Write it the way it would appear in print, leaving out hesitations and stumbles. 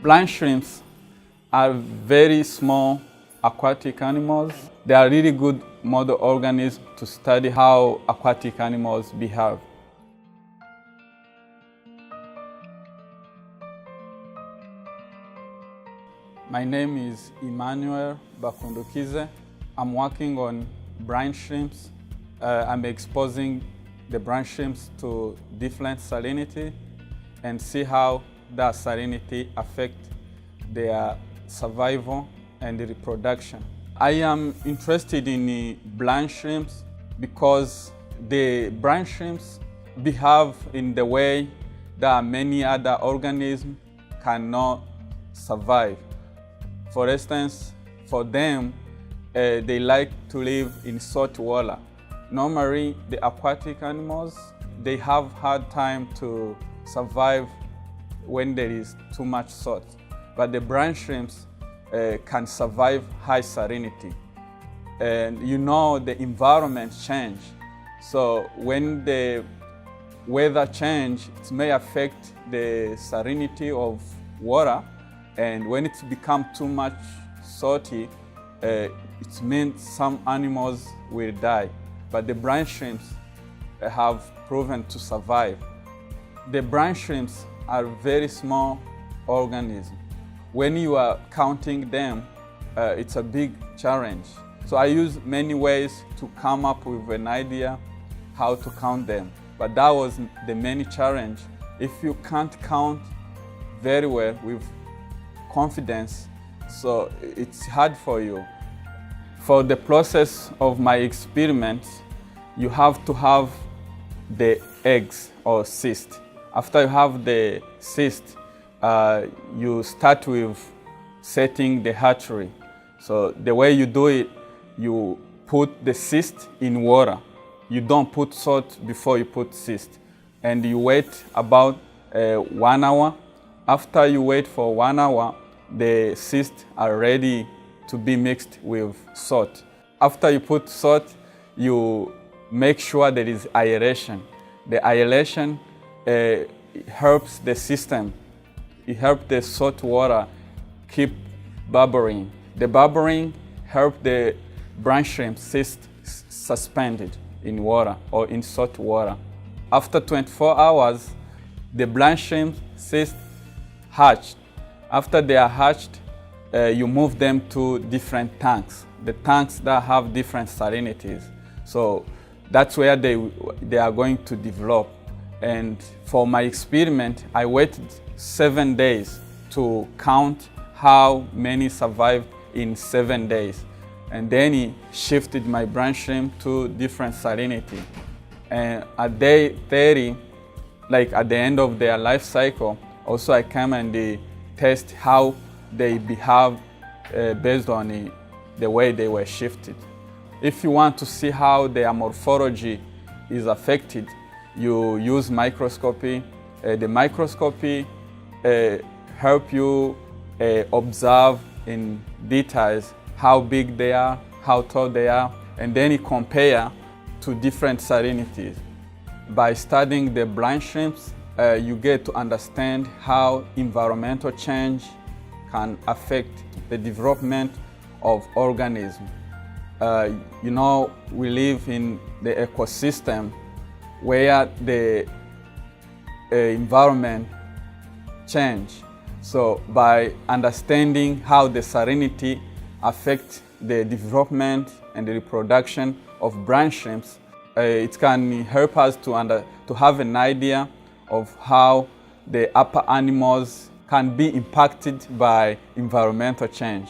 Blind shrimps are very small aquatic animals. They are really good model organisms to study how aquatic animals behave. My name is Emmanuel Bakundukize. I'm working on brine shrimps. I'm exposing the brine shrimps to different salinity and see how that salinity affects their survival and reproduction. I am interested in brine shrimps because the brine shrimps behave in the way that many other organisms cannot survive. For instance, for them, they like to live in salt water. Normally, the aquatic animals, they have hard time to survive when there is too much salt. But the brine shrimps can survive high salinity. And you know the environment change. So when the weather change, it may affect the salinity of water. And when it becomes too much salty, it means some animals will die. But the brine shrimps have proven to survive. The brine shrimps are very small organisms. When you are counting them, it's a big challenge. So I use many ways to come up with an idea how to count them. But that was the main challenge. If you can't count very well with confidence, so it's hard for you. For the process of my experiment, you have to have the eggs or cyst. After you have the cyst, you start with setting the hatchery. So the way you do it, you put the cyst in water. You don't put salt before you put cyst. And you wait about 1 hour. After you wait for 1 hour, the cysts are ready to be mixed with salt. After you put salt, you make sure there is aeration. The aeration helps the system. It helps the salt water keep bubbling. The bubbling helps the brine shrimp cyst suspended in water or in salt water. After 24 hours, the brine shrimp cyst hatched. After they are hatched, you move them to different tanks, the tanks that have different salinities. So that's where they are going to develop. And for my experiment, I waited 7 days to count how many survived in 7 days. And then he shifted my brine shrimp to different salinity. And at day 30, like at the end of their life cycle, also I came and test how they behave based on the way they were shifted. If you want to see how their morphology is affected, you use microscopy. The microscopy help you observe in details how big they are, how tall they are, and then you compare to different salinities. By studying the brine shrimps, you get to understand how environmental change can affect the development of organisms. You know, we live in the ecosystem where the environment change. So by understanding how the salinity affects the development and the reproduction of brine shrimps, it can help us to have an idea of how the upper animals can be impacted by environmental change.